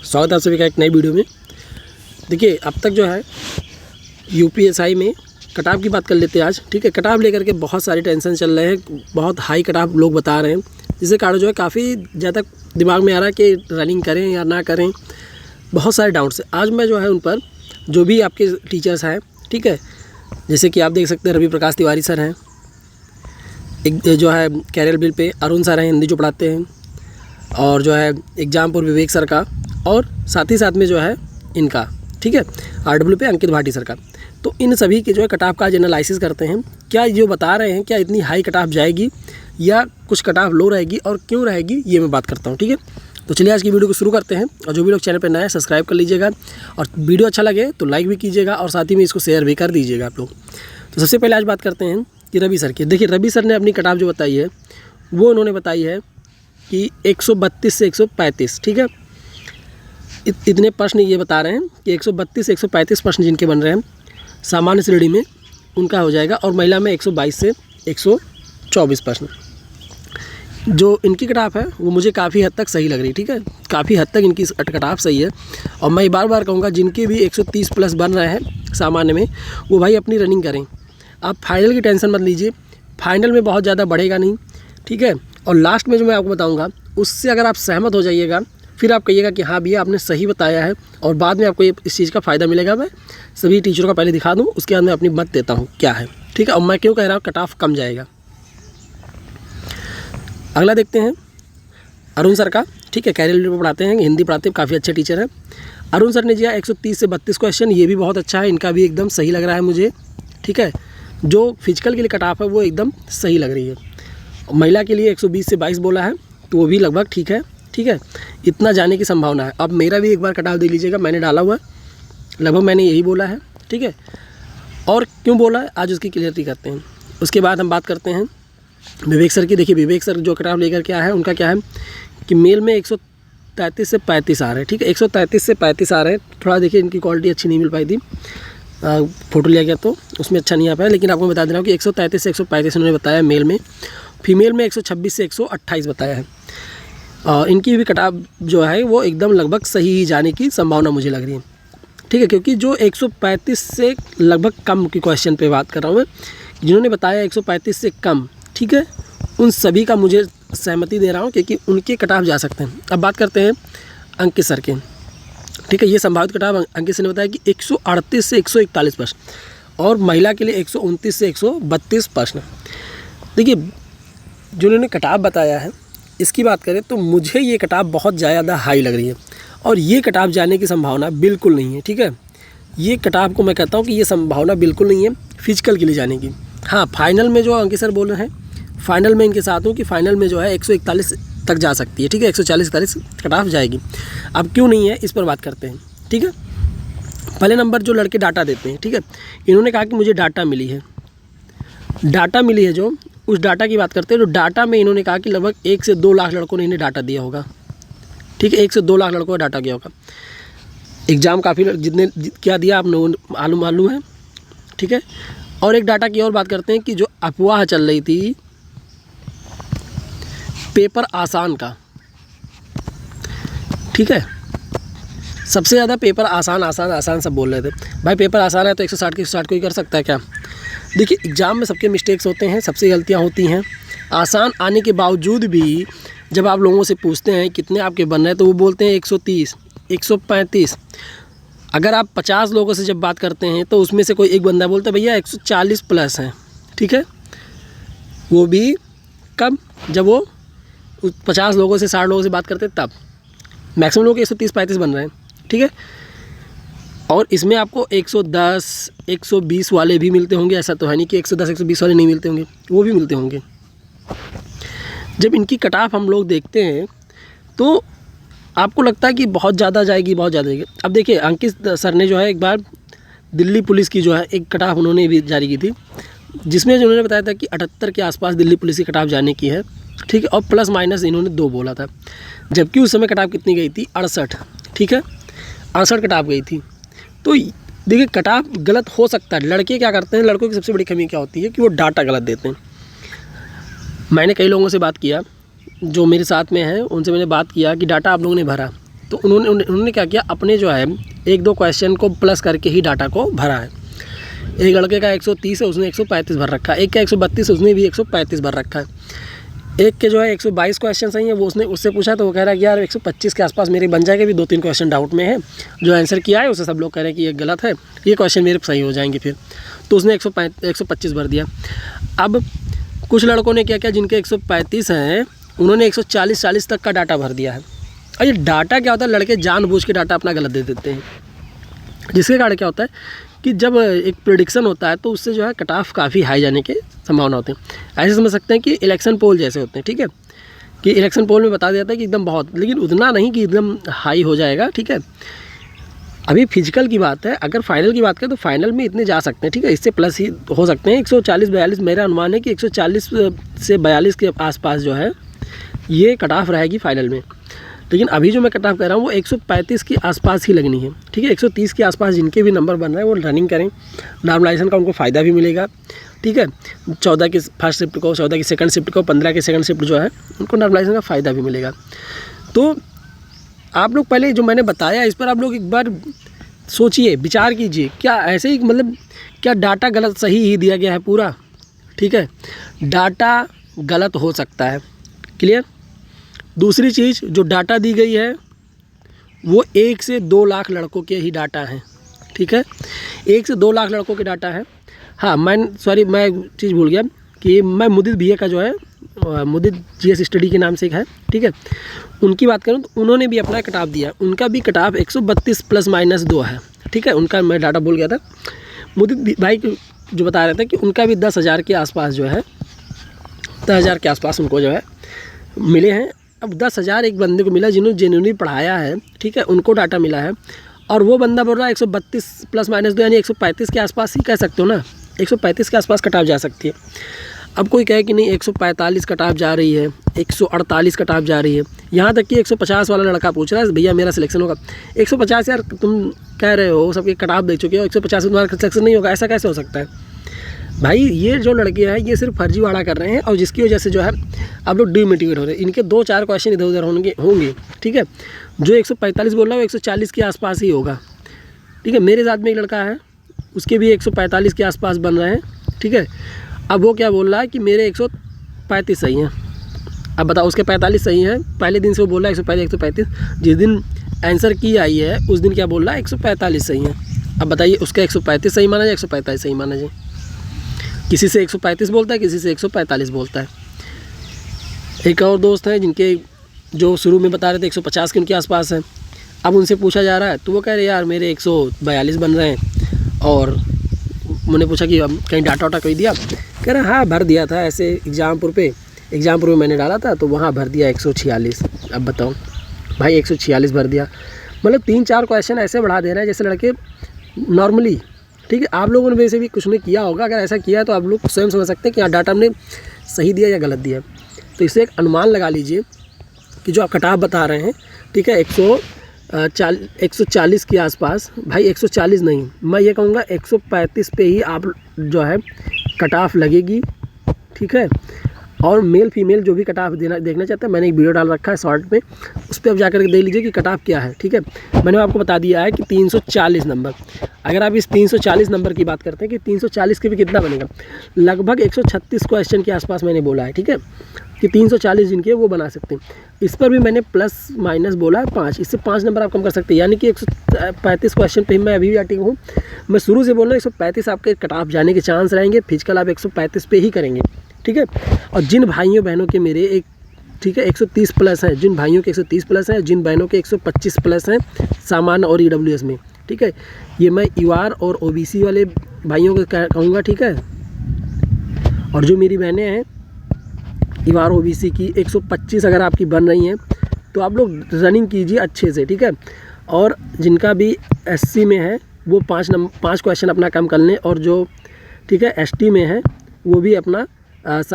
स्वागत है आप सभी का एक नई वीडियो में। देखिए अब तक जो है यूपीएसआई में कटाव की बात कर लेते हैं आज। ठीक है, कटाव लेकर के बहुत सारे टेंशन चल रहे हैं, बहुत हाई कटाव लोग बता रहे हैं, जिसके कारण जो है काफ़ी ज़्यादा दिमाग में आ रहा है कि रनिंग करें या ना करें। बहुत सारे डाउट्स हैं। आज मैं जो है उन पर जो भी आपके टीचर्स हैं, ठीक है, जैसे कि आप देख सकते हैं रवि प्रकाश तिवारी सर हैं, एक जो है career bill pay Arun sir हैं हिंदी जो पढ़ाते हैं, और जो है एग्जामपुर विवेक सर का, और साथ ही साथ में जो है इनका, ठीक है, आरडब्ल्यू पे अंकित भाटी सर का। तो इन सभी के जो है कटाव का एनालिसिस करते हैं। क्या जो बता रहे हैं क्या इतनी हाई कटाव जाएगी या कुछ कटाव लो रहेगी और क्यों रहेगी, ये मैं बात करता हूँ। ठीक है, तो चलिए आज की वीडियो को शुरू करते हैं। और जो भी लोग चैनल पर नए हैं सब्सक्राइब कर लीजिएगा, और वीडियो अच्छा लगे तो लाइक भी कीजिएगा, और साथ ही में इसको शेयर भी कर दीजिएगा आप लोग। तो सबसे पहले आज बात करते हैं कि रवि सर की। देखिए रवि सर ने अपनी कटाव जो बताई है वो उन्होंने बताई है कि 132 से 135, ठीक है। इतने प्रश्न ये बता रहे हैं कि 132 से 135 प्रश्न जिनके बन रहे हैं सामान्य श्रेणी में उनका हो जाएगा, और महिला में 122 से 124 प्रश्न। जो इनकी कटाव है वो मुझे काफ़ी हद तक सही लग रही है। ठीक है, काफ़ी हद तक इनकी कटाव सही है। और मैं बार बार कहूँगा जिनके भी 130 प्लस बन रहे हैं सामान्य में, वो भाई अपनी रनिंग करें। आप फाइनल की टेंशन मत लीजिए, फाइनल में बहुत ज़्यादा बढ़ेगा नहीं, ठीक है। और लास्ट में जो मैं आपको बताऊँगा उससे अगर आप सहमत हो जाइएगा, फिर आप कहिएगा कि हाँ भैया आपने सही बताया है, और बाद में आपको ये इस चीज़ का फ़ायदा मिलेगा। मैं सभी टीचरों का पहले दिखा दूँ, उसके बाद मैं अपनी मत देता हूँ क्या है, ठीक है। और मैं क्यों कह रहा हूँ कट ऑफ कम जाएगा। अगला देखते हैं अरुण सर का, ठीक है, कैरियर में पढ़ाते हैं, हिंदी पढ़ाते हैं, काफ़ी अच्छे टीचर हैं। अरुण सर ने दिया 130 से 32 क्वेश्चन, ये भी बहुत अच्छा है, इनका भी एकदम सही लग रहा है मुझे, ठीक है। जो फिजिकल के लिए कट ऑफ है वो एकदम सही लग रही है। महिला के लिए 120 से 22 बोला है, तो वो भी लगभग ठीक है, ठीक है। इतना जाने की संभावना है। अब मेरा भी एक बार कटाव दे लीजिएगा, मैंने डाला हुआ है, लगभग मैंने यही बोला है, ठीक है। और क्यों बोला है आज उसकी क्लियरिटी करते हैं। उसके बाद हम बात करते हैं विवेक सर की। देखिए विवेक सर जो कटाव लेकर के आया है उनका क्या है कि मेल में 133 से 35 आ रहे हैं, ठीक है। 133 से 35 आ रहे हैं। थोड़ा देखिए इनकी क्वालिटी अच्छी नहीं मिल पाई थी, फ़ोटो लिया गया तो उसमें अच्छा नहीं आ पाया, लेकिन आपको बता देना कि 133 से 135 उन्होंने बताया मेल में। फीमेल में 126 से 128 बताया है। इनकी भी कटाव जो है वो एकदम लगभग सही ही जाने की संभावना मुझे लग रही है, ठीक है। क्योंकि जो 135 से लगभग कम की क्वेश्चन पे बात कर रहा हूँ मैं, जिन्होंने बताया 135 से कम, ठीक है, उन सभी का मुझे सहमति दे रहा हूँ क्योंकि उनके कटाव जा सकते हैं। अब बात करते हैं अंकित सर के, ठीक है। ये संभावित कटाव अंकित सर ने बताया कि 138 से 141 प्रश्न, और महिला के लिए 129 से 132 प्रश्न। देखिए जो उन्होंने कटाव बताया है इसकी बात करें तो मुझे ये कटाव बहुत ज़्यादा हाई लग रही है, और ये कटाव जाने की संभावना बिल्कुल नहीं है, ठीक है। ये कटाव को मैं कहता हूँ कि ये संभावना बिल्कुल नहीं है फिजिकल के लिए जाने की। हाँ, फाइनल में जो अंकित सर बोल रहे हैं, फाइनल में इनके साथ हूँ कि फाइनल में जो है 141 तक जा सकती है, ठीक है, 140-41 कटाव जाएगी। अब क्यों नहीं है इस पर बात करते हैं, ठीक है। पहले नंबर जो लड़के डाटा देते हैं, ठीक है, इन्होंने कहा कि मुझे डाटा मिली है, डाटा मिली है। जो उस डाटा की बात करते हैं, तो डाटा में इन्होंने कहा कि लगभग 1 से 2 लाख लड़कों ने इन्हें डाटा दिया होगा, ठीक है। 1 से 2 लाख लड़कों को डाटा दिया होगा। एग्ज़ाम काफ़ी जितने क्या दिया आपने मालूम है, ठीक है। और एक डाटा की और बात करते हैं कि जो अफवाह चल रही थी पेपर आसान का, ठीक है, सबसे ज़्यादा पेपर आसान आसान आसान सब बोल रहे थे। भाई पेपर आसान है तो 160 के 160 कोई कर सकता है क्या। देखिए एग्ज़ाम में सबके मिस्टेक्स होते हैं, सबसे गलतियां होती हैं। आसान आने के बावजूद भी जब आप लोगों से पूछते हैं कितने आपके बन रहे हैं तो वो बोलते हैं 130, 135। अगर आप 50 लोगों से जब बात करते हैं तो उसमें से कोई एक बंदा बोलता है भैया 140 प्लस हैं, ठीक है। वो भी कब, जब वो 50 लोगों से 60 लोगों से बात करते तब। मैक्सिमम लोग 130-135 बन रहे हैं, ठीक है। और इसमें आपको 110, 120 वाले भी मिलते होंगे, ऐसा तो है नहीं कि 110, 120 वाले नहीं मिलते होंगे, वो भी मिलते होंगे। जब इनकी कटाफ हम लोग देखते हैं तो आपको लगता है कि बहुत ज़्यादा जाएगी, बहुत ज़्यादा जाएगी। अब देखिए अंकित सर ने जो है एक बार दिल्ली पुलिस की जो है एक कटाफ उन्होंने भी जारी की थी, जिसमें जो उन्होंने बताया था कि 78 के आसपास दिल्ली पुलिस की कटाफ जाने की है, ठीक है। और प्लस माइनस इन्होंने 2 बोला था, जबकि उस समय कटाफ कितनी गई थी 68, ठीक है, 68 कटाफ गई थी। तो देखिए कटाफ गलत हो सकता है। लड़के क्या करते हैं, लड़कों की सबसे बड़ी कमी क्या होती है कि वो डाटा गलत देते हैं। मैंने कई लोगों से बात किया जो मेरे साथ में हैं, उनसे मैंने बात किया कि डाटा आप लोगों ने भरा, तो उन्होंने क्या किया, अपने जो है 1-2 क्वेश्चन को प्लस करके ही डाटा को भरा है। एक लड़के का 130 है, उसने 135 भर रखा है। एक का 132, उसने भी 135 भर रखा है। एक के जो है 122 क्वेश्चन सही है, वो उससे पूछा तो वो कह रहा है कि यार 125 के आसपास मेरे बन जाएगा, भी 2-3 क्वेश्चन डाउट में है। जो आंसर किया है उसे सब लोग कह रहे हैं कि ये गलत है, ये क्वेश्चन मेरे सही हो जाएंगे फिर। तो उसने 125 भर दिया। अब कुछ लड़कों ने क्या किया, जिनके 135 हैं उन्होंने 140 तक का डाटा भर दिया है। और ये डाटा क्या होता है, लड़के जानबूझ के डाटा अपना गलत दे देते हैं, जिसके कारण क्या होता है कि जब एक प्रेडिक्शन होता है तो उससे जो है कट ऑफ काफ़ी हाई जाने के संभावना होते हैं। ऐसे समझ सकते हैं कि इलेक्शन पोल जैसे होते हैं, ठीक है, कि इलेक्शन पोल में बता दिया जाता है कि एकदम बहुत, लेकिन उतना नहीं कि एकदम हाई हो जाएगा, ठीक है। अभी फिजिकल की बात है, अगर फाइनल की बात करें तो फाइनल में इतने जा सकते हैं, ठीक है, इससे प्लस ही हो सकते हैं। 140-42 मेरा अनुमान है कि 140 से 42 के आसपास जो है ये कट ऑफ रहेगी फाइनल में। लेकिन अभी जो मैं कट ऑफ कर रहा हूँ वो 135 के आसपास ही लगनी है, ठीक है। 130 के आसपास जिनके भी नंबर बन रहे हैं वो रनिंग करें, नॉर्मलाइजेशन का उनको फ़ायदा भी मिलेगा, ठीक है। 14 की फर्स्ट शिफ्ट को, 14 की सेकंड शिफ्ट को, 15 की सेकंड शिफ्ट जो है उनको नॉर्मलाइजेशन का फ़ायदा भी मिलेगा। तो आप लोग पहले जो मैंने बताया इस पर आप लोग एक बार सोचिए, विचार कीजिए, क्या ऐसे ही मतलब क्या डाटा गलत सही ही दिया गया है पूरा, ठीक है। डाटा गलत हो सकता है, क्लियर। दूसरी चीज़, जो डाटा दी गई है वो 1 से 2 लाख लड़कों के ही डाटा हैं, ठीक है, 1 से 2 लाख लड़कों के डाटा है। हाँ, मैं चीज़ भूल गया कि मैं मुदित भैया का जो है मुदित जीएस स्टडी के नाम से एक है, ठीक है, उनकी बात करूँ तो उन्होंने भी अपना कट ऑफ दिया, उनका भी कट ऑफ 132 ±2 है, ठीक है। उनका मैं डाटा भूल गया था। मुदित भाई जो बता रहे थे कि उनका भी 10,000 के आसपास जो है, 10,000 के आसपास उनको जो है मिले हैं। अब 10,000 एक बंदे को मिला जिन्होंने जेन्युइनली पढ़ाया है, ठीक है, उनको डाटा मिला है। और वो बंदा बोल रहा है 132 ±2 यानी 135 के आसपास ही कह सकते हो ना, 135 के आसपास कट ऑफ जा सकती है। अब कोई कहे कि नहीं 145 कट ऑफ जा रही है, 148 कट ऑफ जा रही है, यहाँ तक कि 150 वाला लड़का पूछ रहा है भैया मेरा सिलेक्शन होगा। 150 यार तुम कह रहे हो सबके कट ऑफ देख चुके हो, 150 से तुम्हारा सिलेक्शन नहीं होगा, ऐसा कैसे हो सकता है भाई। ये जो लड़के हैं ये सिर्फ फर्जीवाड़ा कर रहे हैं और जिसकी वजह से जो है आप लोग डिमोटिवेट हो रहे हैं। इनके 2-4 क्वेश्चन इधर उधर होंगे, ठीक है। जो 145 बोल रहा है वो 140 के आसपास ही होगा, ठीक है। मेरे साथ में एक लड़का है, उसके भी 145 के आसपास बन रहे हैं, ठीक है। अब वो क्या बोल रहा है कि मेरे 135 सही हैं। अब बताओ, उसके 45 सही हैं, पहले दिन से वो बोल रहा है 135, जिस दिन आंसर की आई है उस दिन क्या बोल रहा है 145 सही हैं। अब बताइए उसका 135 सही माना जाए, 145 सही माना जाए। किसी से 135 बोलता है, किसी से 145 बोलता है। एक और दोस्त हैं जिनके जो शुरू में बता रहे थे 150 के उनके आसपास हैं। अब उनसे पूछा जा रहा है तो वो कह रहे यार मेरे 142 बन रहे हैं। और मैंने पूछा कि अब कहीं डाटा वाटा कोई दिया, कह रहा हाँ भर दिया था ऐसे एग्जामपुर में मैंने डाला था तो वहाँ भर दिया 146। अब बताओ भाई 146 भर दिया, मतलब 3-4 क्वेश्चन ऐसे बढ़ा दे रहे हैं जैसे लड़के नॉर्मली, ठीक है। आप लोगों ने वैसे भी कुछ नहीं किया होगा, अगर ऐसा किया है तो आप लोग स्वयं समझ सकते हैं कि हाँ डाटा हमने सही दिया या गलत दिया। तो इससे एक अनुमान लगा लीजिए कि जो आप कट ऑफ बता रहे हैं, ठीक है, 140 के आसपास, भाई 140 नहीं, मैं ये कहूँगा 135 पे ही आप जो है कट ऑफ लगेगी, ठीक है। और मेल फीमेल जो भी कट ऑफ देखना चाहते हैं, मैंने एक वीडियो डाल रखा है शॉर्ट में, उस पर आप जाकर के देख लीजिए कि कट ऑफ क्या है, ठीक है। मैंने आपको बता दिया है कि 340 नंबर, अगर आप इस 340 नंबर की बात करते हैं कि 340 के भी कितना बनेगा, लगभग 136 क्वेश्चन के आसपास मैंने बोला है, ठीक है, कि 340 जिनके वो बना सकते हैं। इस पर भी मैंने प्लस माइनस बोला है 5, इससे 5 नंबर आप कम कर सकते हैं, यानी कि 135 क्वेश्चन पे मैं अभी भी अटक हूँ। मैं शुरू से बोल रहा हूँ 135 आपके कट ऑफ जाने के चांस रहेंगे, फिजिकल आप 135 पे ही करेंगे, ठीक है। और जिन भाइयों बहनों के मेरे एक, ठीक है, 130 प्लस हैं, जिन भाइयों के 130 प्लस हैं, जिन बहनों के 125 प्लस हैं सामान्य और EWS में, ठीक है, ये मैं UR और OBC वाले भाइयों को कहूँगा, ठीक है। और जो मेरी बहनें हैं UR OBC की 125 अगर आपकी बन रही हैं तो आप लोग रनिंग कीजिए अच्छे से, ठीक है। और जिनका भी SC में है वो 5 क्वेश्चन अपना कम कर लें, और जो, ठीक है, ST में है वो भी अपना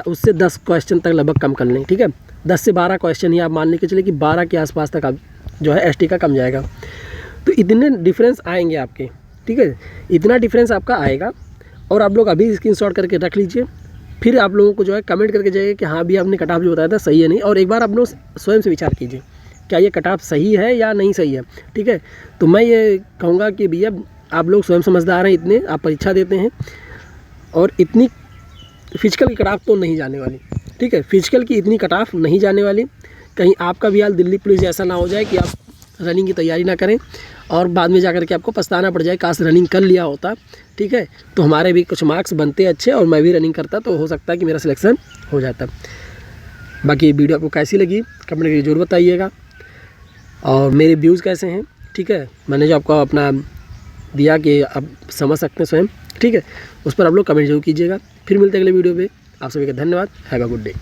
उससे 10 क्वेश्चन तक लगभग कम कर लें, ठीक है। 10 से 12 क्वेश्चन ही आप मान लेके चले कि 12 के आसपास तक आप जो है ST का कम जाएगा। तो इतने डिफरेंस आएंगे आपके, ठीक है, इतना डिफरेंस आपका आएगा। और आप लोग अभी स्क्रीनशॉट करके रख लीजिए, फिर आप लोगों को जो है कमेंट करके जाइए कि हाँ भी आपने कट ऑफ जो बताया था सही है नहीं, और एक बार आप लोग स्वयं से विचार कीजिए, क्या ये कट ऑफ सही है या नहीं सही है, ठीक है। तो मैं ये कहूँगा कि भैया आप लोग स्वयं समझदार हैं, इतने आप परीक्षा देते हैं और इतनी फिजिकल की कट ऑफ तो नहीं जाने वाली, ठीक है। फिजिकल की इतनी कट ऑफ नहीं जाने वाली, कहीं आपका भी हाल दिल्ली पुलिस जैसा ना हो जाए कि आप रनिंग की तैयारी ना करें और बाद में जाकर के आपको पछताना पड़ जाए, काश रनिंग कर लिया होता, ठीक है। तो हमारे भी कुछ मार्क्स बनते अच्छे और मैं भी रनिंग करता तो हो सकता है कि मेरा सिलेक्शन हो जाता। बाकी वीडियो आपको कैसी लगी कमेंट करके जरूर बताइएगा, और मेरे व्यूज़ कैसे हैं, ठीक है। मैंने जो आपको अपना दिया कि आप समझ सकते हैं स्वयं, ठीक है, उस पर आप लोग कमेंट जरूर कीजिएगा। फिर मिलते हैं अगले वीडियो पे, आप सभी का धन्यवाद। Have a good day.